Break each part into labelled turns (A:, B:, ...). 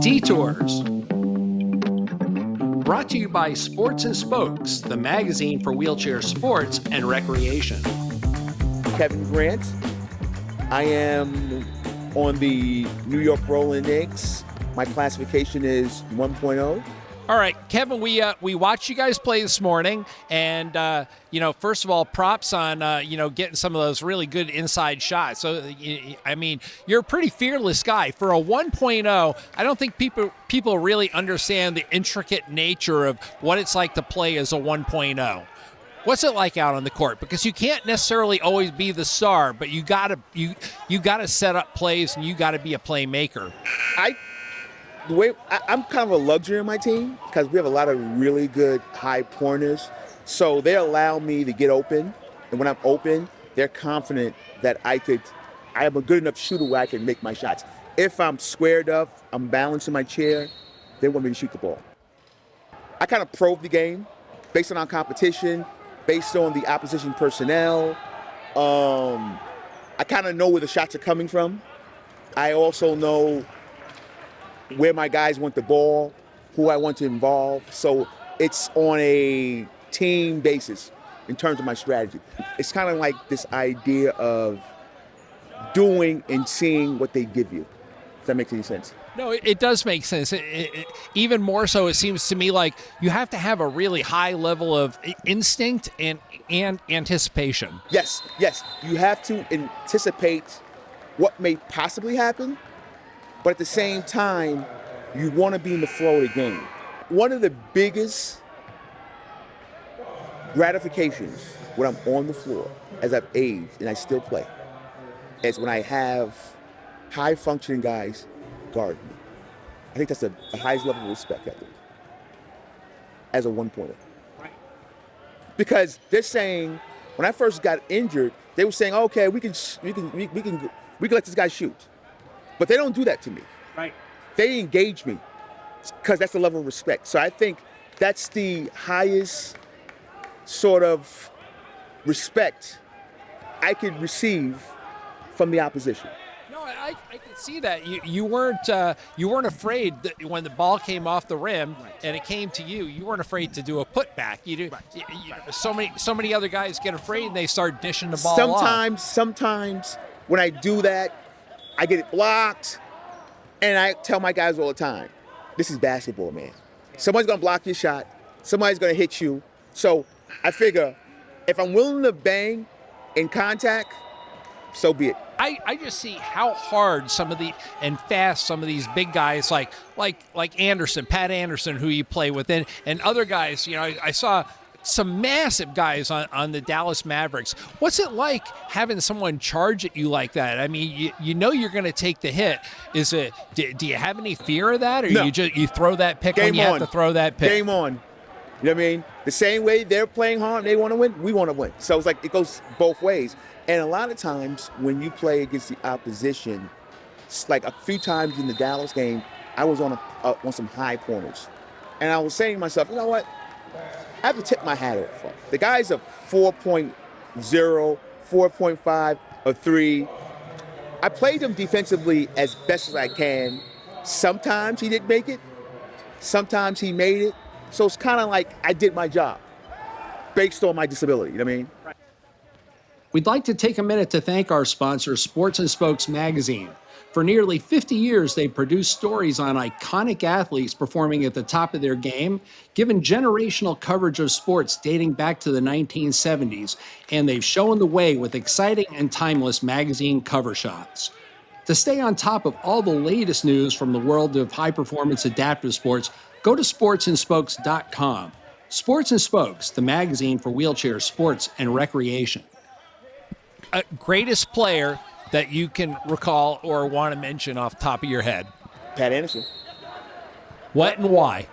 A: Detours. Brought to you by Sports and Spokes, the magazine for wheelchair sports and recreation.
B: Kevin Grant. I am on the New York Rollin Knicks. My classification is 1.0.
A: All right, Kevin, we watched you guys play this morning, and first of all, props on getting some of those really good inside shots. So, I mean, you're a pretty fearless guy for a 1.0. I don't think people really understand the intricate nature of what it's like to play as a 1.0. What's it like out on the court? Because you can't necessarily always be the star, but you gotta set up plays and you gotta be a playmaker.
B: I'm kind of a luxury in my team because we have a lot of really good high pointers. So they allow me to get open. And when I'm open, they're confident that I am a good enough shooter where I can make my shots. If I'm squared up, I'm balanced in my chair, they want me to shoot the ball. I kind of probe the game based on our competition, based on the opposition personnel. I kind of know where the shots are coming from. I also know where my guys want the ball, who I want to involve. So it's on a team basis in terms of my strategy. It's kind of like this idea of doing and seeing what they give you, if that makes any sense.
A: No, it does make sense. Even more so, it seems to me like you have to have a really high level of instinct and anticipation.
B: Yes. You have to anticipate what may possibly happen, but at the same time, you want to be in the flow of the game. One of the biggest gratifications when I'm on the floor, as I've aged and I still play, is when I have high-functioning guys guard me. I think that's the highest level of respect, I think, as a one-pointer.
A: Right.
B: Because they're saying, when I first got injured, they were saying, okay, we can let this guy shoot. But they don't do that to me.
A: Right.
B: They engage me because that's the level of respect. So I think that's the highest sort of respect I could receive from the opposition.
A: No, I can see that. You weren't afraid that when the ball came off the rim and it came to you. You weren't afraid to do a putback. So many other guys get afraid and they start dishing the ball off.
B: Sometimes when I do that, I get it blocked, and I tell my guys all the time, this is basketball, man. Somebody's going to block your shot. Somebody's going to hit you. So I figure if I'm willing to bang in contact, so be it.
A: I just see how hard some of these big guys like Anderson, Pat Anderson, who you play with, and other guys. I saw some massive guys on the Dallas Mavericks. What's it like having someone charge at you like that? I mean, you know you're going to take the hit. Do you have any fear of that, or
B: no.
A: you throw that pick
B: Game
A: when you
B: on.
A: have to throw that pick?
B: Game on. You know what I mean? The same way they're playing hard and they want to win, we want to win. So it's like it goes both ways. And a lot of times when you play against the opposition, it's like a few times in the Dallas game, I was on some high pointers. And I was saying to myself, you know what? I have to tip my hat off. The guy's a 4.0, 4.5, a 3. I played him defensively as best as I can. Sometimes he didn't make it. Sometimes he made it. So it's kind of like I did my job based on my disability. You know what I mean?
A: We'd like to take a minute to thank our sponsor, Sports and Spokes magazine. For nearly 50 years, they've produced stories on iconic athletes performing at the top of their game, given generational coverage of sports dating back to the 1970s, and they've shown the way with exciting and timeless magazine cover shots. To stay on top of all the latest news from the world of high-performance adaptive sports, go to sportsandspokes.com. Sports and Spokes, the magazine for wheelchair sports and recreation. Greatest player that you can recall or want to mention off the top of your head?
B: Pat Anderson.
A: What and why?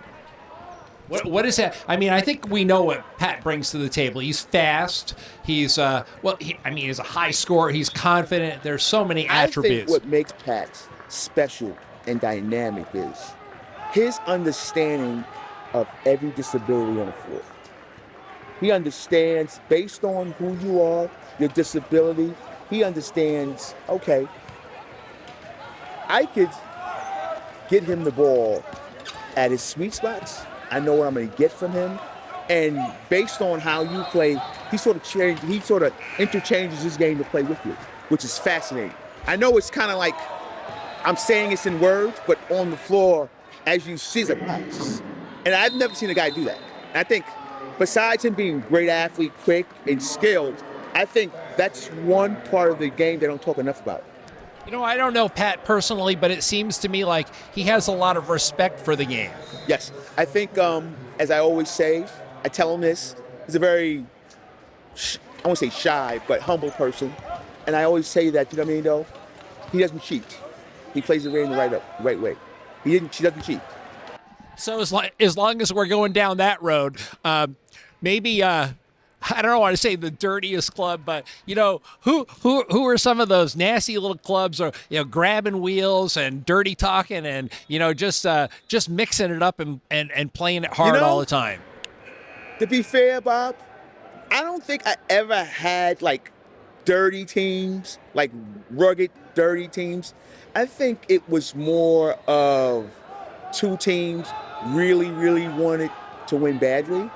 A: What is that? I mean, I think we know what Pat brings to the table. He's fast. He's he's a high scorer. He's confident. There's so many attributes.
B: I think what makes Pat special and dynamic is his understanding of every disability on the floor. He understands, based on who you are, your disability, he understands, okay, I could get him the ball at his sweet spots. I know what I'm going to get from him. And based on how you play, he sort of interchanges his game to play with you, which is fascinating. I know it's kind of like I'm saying it's in words, but on the floor, as you see, it's like, wow, and I've never seen a guy do that. And I think besides him being a great athlete, quick and skilled, I think that's one part of the game they don't talk enough about.
C: You know, I don't know Pat personally, but it seems to me like he has a lot of respect for the game.
B: Yes. I think, as I always say, I tell him this, he's a very, I won't say shy, but humble person. And I always say that, you know what I mean, though? He doesn't cheat. He plays the game the right way. He doesn't cheat.
C: So as long as we're going down that road, maybe I don't want to say the dirtiest club, but you know who are some of those nasty little clubs, or you know, grabbing wheels and dirty talking, and you know just mixing it up and playing it hard all the time.
B: To be fair, Bob, I don't think I ever had like dirty teams, like rugged dirty teams. I think it was more of two teams really wanted to win badly,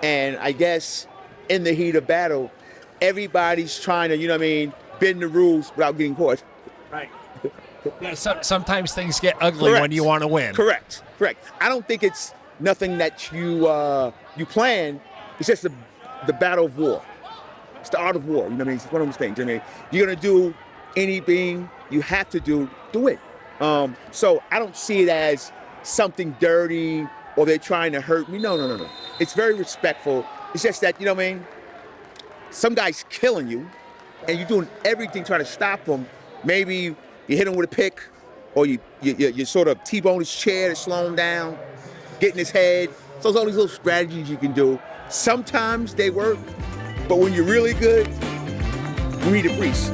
B: and I guess in the heat of battle, everybody's trying to, you know what I mean, bend the rules without getting caught.
C: Right. Yeah, sometimes things get ugly when you want to win.
B: Correct. I don't think it's nothing that you plan. It's just the battle of war. It's the art of war. You know what I mean? It's one of those things. I mean, you're gonna do anything you have to do to win. So I don't see it as something dirty or they're trying to hurt me. No. It's very respectful. It's just that, you know what I mean? Some guy's killing you, and you're doing everything trying to stop him. Maybe you hit him with a pick, or you sort of T-bone his chair to slow him down, get in his head. So there's all these little strategies you can do. Sometimes they work, but when you're really good, you need a priest.